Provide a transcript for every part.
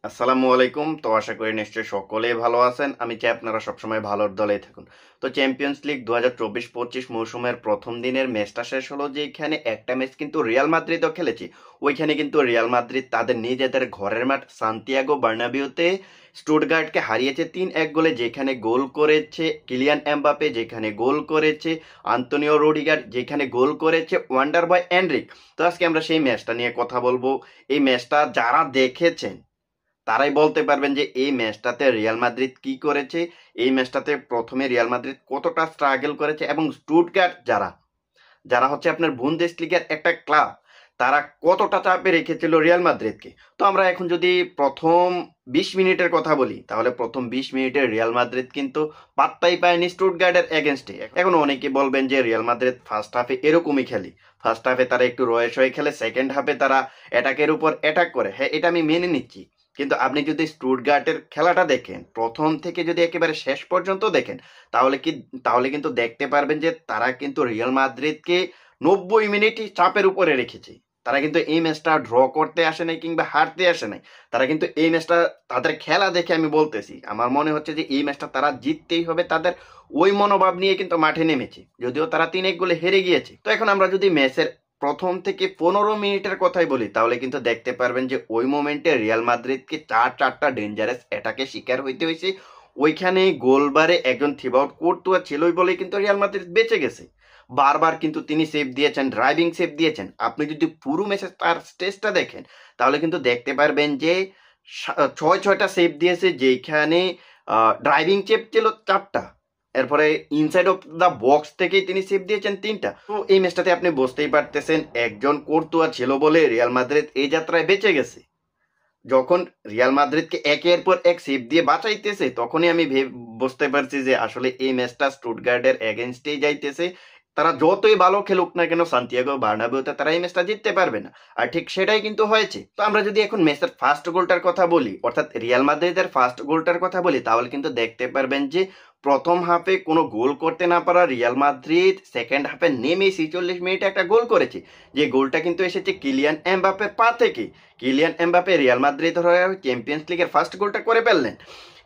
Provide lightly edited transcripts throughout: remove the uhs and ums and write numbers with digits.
আসসালামু আলাইকুম। তো আশা করি নিশ্চয়ই সকলেই ভালো আছেন। আমি চাই আপনারা সবসময় ভালোর দলেই থাকুন। তো চ্যাম্পিয়ন্স লিগ 2024-25 মৌসুমের প্রথম দিনের ম্যাচটা শেষ হলো, যেখানে একটা ম্যাচ কিন্তু রিয়াল মাদ্রিদও খেলেছে। ওইখানে কিন্তু রিয়াল মাদ্রিদ তাদের নিজেদের ঘরের মাঠ সান্তিয়াগো বার্নাবিউতে স্টুটগার্টকে হারিয়েছে 3-1 গোলে, যেখানে গোল করেছে কিলিয়ান এমবাপে, যেখানে গোল করেছে আন্তোনিও রুডিগার, যেখানে গোল করেছে ওয়ান্ডার বয় এনরিক। তো আজকে আমরা সেই ম্যাচটা নিয়ে কথা বলবো। এই ম্যাচটা যারা দেখেছেন তারাই বলতে পারবেন যে এই ম্যাচটাতে রিয়াল মাদ্রিদ কি করেছে, এই ম্যাচটাতে প্রথমে রিয়াল মাদ্রিদ কতটা স্ট্রাগল করেছে, এবং স্টুটগার্ট যারা যারা হচ্ছে আপনার বুন্দেসলিগার একটা ক্লাব, তারা কতটা চাপে রেখেছিল রিয়াল মাদ্রিদকে। তো আমরা এখন যদি প্রথম 20 মিনিটের কথা বলি, তাহলে প্রথম 20 মিনিটে রিয়াল মাদ্রিদ কিন্তু পাত্তাই পায়নি স্টুটগার্টের এগেনস্টে। এখন অনেকে বলবেন যে রিয়াল মাদ্রিদ ফার্স্ট হাফে এরকমই খেলি, ফার্স্ট হাফে তারা একটু রয়েস হয়ে খেলে, সেকেন্ড হাফে তারা অ্যাটাকের উপর অ্যাটাক করে। হ্যাঁ, এটা আমি মেনে নিচ্ছি, কিন্তু আপনি যদি স্টুটগার্টের খেলাটা দেখেন, প্রথম থেকে যদি একেবারে শেষ পর্যন্ত দেখেন, তাহলে কিন্তু দেখতে পারবেন যে তারা কিন্তু রিয়াল মাদ্রিদকে 90 মিনিটই চাপের উপরে রেখেছে। তারা কিন্তু এই ম্যাচটা ড্র করতে আসে নাই কিংবা হারতে আসে নাই। তারা কিন্তু এই ম্যাচটা, তাদের খেলা দেখে আমি বলতেছি, আমার মনে হচ্ছে যে এই ম্যাচটা তারা জিততেই হবে, তাদের ওই মনোভাব নিয়ে কিন্তু মাঠে নেমেছে, যদিও তারা 3-1 গোলে হেরে গিয়েছে। তো এখন আমরা যদি ম্যাচের প্রথম থেকে 15 মিনিটের কথাই বলি, তাহলে কিন্তু দেখতে পারবেন যে ওই মোমেন্টে রিয়াল মাদ্রিদকে চারটা ডেঞ্জারাস অ্যাটাকে শিকার হইতে হয়েছে। ওইখানে গোলবারে একজন থিবাউট কোর্তুয়া ছিলই বলে কিন্তু রিয়াল মাদ্রিদ বেঁচে গেছে। বারবার কিন্তু তিনি সেভ দিয়েছেন, ড্রাইভিং সেভ দিয়েছেন। আপনি যদি পুরো ম্যাচে তার স্টেজটা দেখেন, তাহলে কিন্তু দেখতে পারবেন যে ছয়টা সেভ দিয়েছে, যেখানে ড্রাইভিং সেভ ছিল 4টা। এরপরে ইনসাইড অফ দ্য বক্স থেকেই তিনি সেভ দিয়েছেন 3টা। তো এই ম্যাচটাতে আপনি বুঝতেই পারতেছেন, একজন কোর্তুয়া ছিল বলে রিয়াল মাদ্রিদ এই যাত্রায় বেঁচে গেছে। যখন রিয়াল মাদ্রিদকে একের পর এক সেভ দিয়ে বাঁচাইতেছে, তখনই আমি বুঝতে পারছি যে আসলে এই ম্যাচটা স্টুটগার্টের এগেনস্টেই যাইতেছে। তারা যতই ভালো খেলুক না কেন, সান্তিয়াগো বার্নাবেউতে তারা এই ম্যাচটা জিততে পারবে না। আর ঠিক সেটাই কিন্তু হয়েছে। তো আমরা যদি এখন ম্যাচের ফার্স্ট গোলটার কথা বলি, অর্থাৎ রিয়াল মাদ্রিদের ফার্স্ট গোলটার কথা বলি, তাহলে কিন্তু দেখতে পারবেন যে প্রথম হাফে কোনো গোল করতে না পারা রিয়াল মাদ্রিদ সেকেন্ড হাফে নেমে 46 মিনিটে একটা গোল করেছে, যে গোলটা কিন্তু এসেছে কিলিয়ান এমবাপের পা থেকে। কিলিয়ান এমবাপে রিয়াল মাদ্রিদ হয়ে চ্যাম্পিয়ন্স লিগের ফার্স্ট গোলটা করে ফেললেন।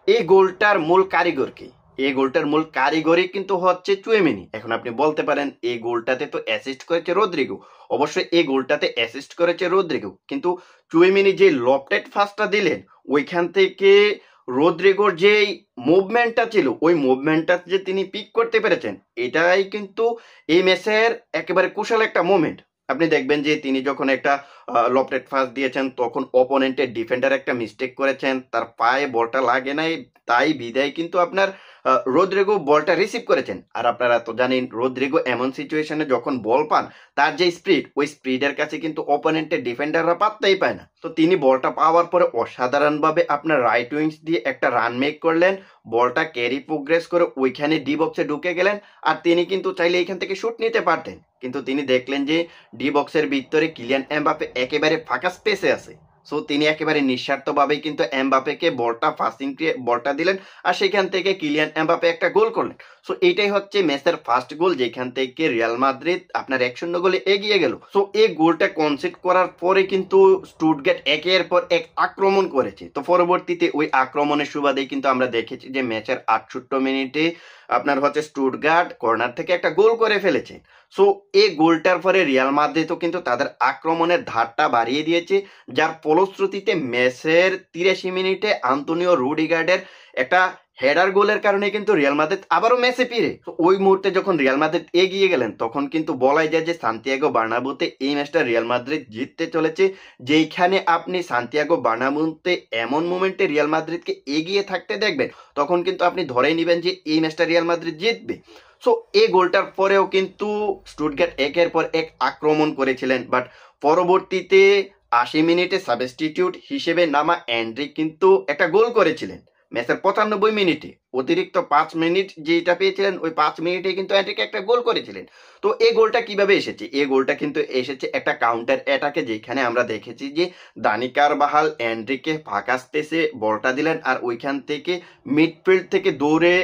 এই গোলটার মূল কারিগর কে? এই গোলটার মূল কারিগরই কিন্তু হচ্ছে চুয়েমিনি। এখন আপনি বলতে পারেন এই গোলটাতে তো অ্যাসিস্ট করেছে রদ্রিগো। অবশ্যই এই গোলটাতে অ্যাসিস্ট করেছে রদ্রিগো, কিন্তু চুয়েমিনি যে লফটেড পাসটা দিলেন, ওইখান থেকে রদ্রিগোর যে মুভমেন্টটা ছিল, ওই মুভমেন্টটা যে তিনি পিক করতে পেরেছেন, এটাই কিন্তু এই ম্যাচের একেবারে কুশল একটা মোমেন্ট। আপনি দেখবেন যে তিনি যখন একটা লফটেড পাস দিয়েছেন, তখন অপোনেন্টের ডিফেন্ডার একটা মিস্টেক করেছেন, তার পায়ে বলটা লাগে নাই, তাই বিদায় কিন্তু আপনার রদ্রিগো বলটা রিসিভ করেছেন। আর আপনারা তো জানেন, রদ্রিগো এমন সিচুয়েশনে যখন বল পান, তার যে স্পিড, ওই স্পিডের কাছে কিন্তু অপোনেন্টের ডিফেন্ডাররা পাত্তাই পায় না। তো তিনি বলটা পাওয়ার পরে অসাধারণভাবে আপনার রাইট উইংস দিয়ে একটা রান মেক করলেন, বলটা ক্যারি প্রোগ্রেস করে ওইখানে ডি বক্সে ঢুকে গেলেন। আর তিনি কিন্তু চাইলে এখান থেকে শুট নিতে পারতেন, কিন্তু তিনি দেখলেন যে ডি বক্সের ভিতরে কিলিয়ান এমবাপে একেবারে ফাঁকা স্পেসে আছে। সো তিনি একেবারে নিঃস্বার্থভাবেই কিন্তু এমবাপেকে বলটা দিলেন, আর সেখান থেকে কিলিয়ান এমবাপে একটা গোল করলেন। সো এইটাই হচ্ছে ম্যাচের ফার্স্ট গোল, যেখান থেকে রিয়াল মাদ্রিদ আপনার 1-0 গোলে এগিয়ে গেল। সো এই গোলটা কনসিড করার পরে কিন্তু স্টুটগার্ট একের পর এক আক্রমণ করেছে। তো পরবর্তীতে ওই আক্রমণের সুবাদেই কিন্তু আমরা দেখেছি যে ম্যাচের 68 মিনিটে আপনার হচ্ছে স্টুটগার্ট কর্নার থেকে একটা গোল করে ফেলেছে। সো এই গোলটার পরে রিয়াল মাদ্রিদও কিন্তু তাদের আক্রমণের ধারটা বাড়িয়ে দিয়েছে, যার ফলশ্রুতিতে ম্যাচের 83 মিনিটে আন্তোনিও রুডিগার্ডের একটা হেডার গোলের কারণে কিন্তু রিয়াল মাদ্রিদ আবারও ম্যাচে ফিরে। ওই মুহূর্তে যখন রিয়াল মাদ্রিদ এগিয়ে গেলেন, তখন কিন্তু বলাই যায় যে সান্তিয়াগো বার্নাব্যুতে এই ম্যাচটা রিয়াল মাদ্রিদ জিততে চলেছে। যেইখানে আপনি সান্তিয়াগো বার্নাব্যুতে এমন মোমেন্টে রিয়াল মাদ্রিদকে এগিয়ে থাকতে দেখবেন, তখন কিন্তু আপনি ধরেই নেবেন যে এই ম্যাচটা রিয়াল মাদ্রিদ জিতবে। সো এই গোলটার পরেও কিন্তু স্টুটগার্ট একের পর এক আক্রমণ করেছিলেন, বাট পরবর্তীতে 80 মিনিটে সাবস্টিটিউট হিসেবে নামা এনরিক কিন্তু একটা গোল করেছিলেন ম্যাচের 95 মিনিটে। অতিরিক্ত 5 মিনিট যেটা পেয়েছিলেন, ওই 5 মিনিটে কিন্তু এনরিক একটা গোল করেছিলেন। তো এই গোলটা কিভাবে এসেছে? এই গোলটা কিন্তু এসেছে একটা কাউন্টার অ্যাটাকে, যেখানে আমরা দেখেছি যে দানি কারবাহাল এনরিককে ফাঁকা স্পেসে বলটা দিলেন, আর ওইখান থেকে মিডফিল্ড থেকে দৌড়ে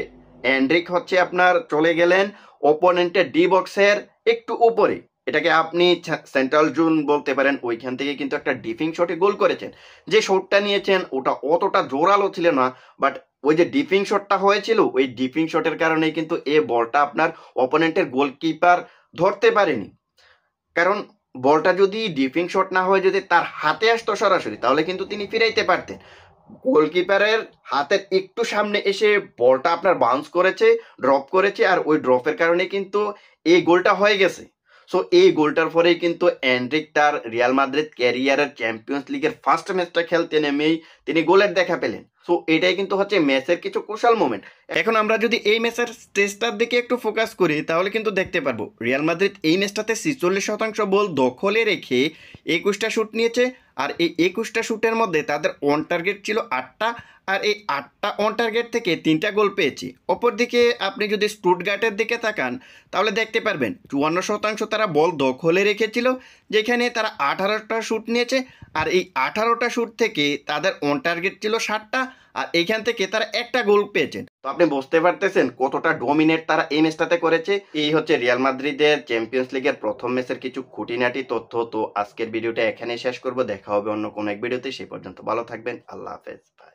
এনরিক হচ্ছে আপনার চলে গেলেন অপোনেন্টের ডি বক্সের একটু উপরে। এটাকে আপনি সেন্ট্রাল জোন বলতে পারেন। ওইখান থেকে কিন্তু একটা ডিপিং শটে গোল করেছেন। যে শটটা নিয়েছেন ওটা অতটা জোরালো ছিল না, বাট ওই যে ডিপিং শটটা হয়েছিল ওই ডিপিং শটের কারণে কিন্তু এই বলটা আপনার অপোনেন্টের গোলকিপার ধরতে পারেনি। কারণ বলটা যদি ডিপিং শট না হয়ে যদি তার হাতে আসতো সরাসরি, তাহলে কিন্তু তিনি ফিরাইতে পারতেন। গোলকিপারের হাতের একটু সামনে এসে বলটা আপনার বাউন্স করেছে, ড্রপ করেছে, আর ওই ড্রপের কারণে কিন্তু এই গোলটা হয়ে গেছে। সো এই গোলটার পরেই কিন্তু এনরিক তার রিয়াল মাদ্রিদ ক্যারিয়ারের চ্যাম্পিয়ন্স লিগের ফার্স্ট ম্যাচটা খেলতে নেমেই তিনি গোলের দেখা পেলেন। সো এটাই কিন্তু হচ্ছে ম্যাচের কিছু ক্রুশাল মোমেন্ট। এখন আমরা যদি এই ম্যাচের স্টেজটার দিকে একটু ফোকাস করি, তাহলে কিন্তু দেখতে পারবো রিয়াল মাদ্রিদ এই ম্যাচটাতে 46% বল দখলে রেখে 21টা শুট নিয়েছে। আর এই 21টা শুটের মধ্যে তাদের অন টার্গেট ছিল 8টা, আর এই 8টা অন টার্গেট থেকে 3টা গোল পেয়েছে। অপরদিকে আপনি যদি স্টুটগার্টের দিকে তাকান, তাহলে দেখতে পারবেন 54% তারা বল দখলে রেখেছিল, যেখানে তারা 18টা শুট নিয়েছে। আর এই 18টা শুট থেকে তাদের অন টার্গেট ছিল 60টা, আর এইখান থেকে তারা একটা গোল পেয়েছেন। তো আপনি বুঝতে পারতেছেন কতটা ডমিনেট তারা এই ম্যাচটাতে করেছে। এই হচ্ছে রিয়াল মাদ্রিদের চ্যাম্পিয়ন্স লিগের প্রথম ম্যাচের কিছু খুঁটিনাটি তথ্য। তো আজকের ভিডিওটা এখানেই শেষ করব। দেখা হবে অন্য কোনো এক ভিডিওতে। সেই পর্যন্ত ভালো থাকবেন। আল্লাহ হাফেজ। বাই।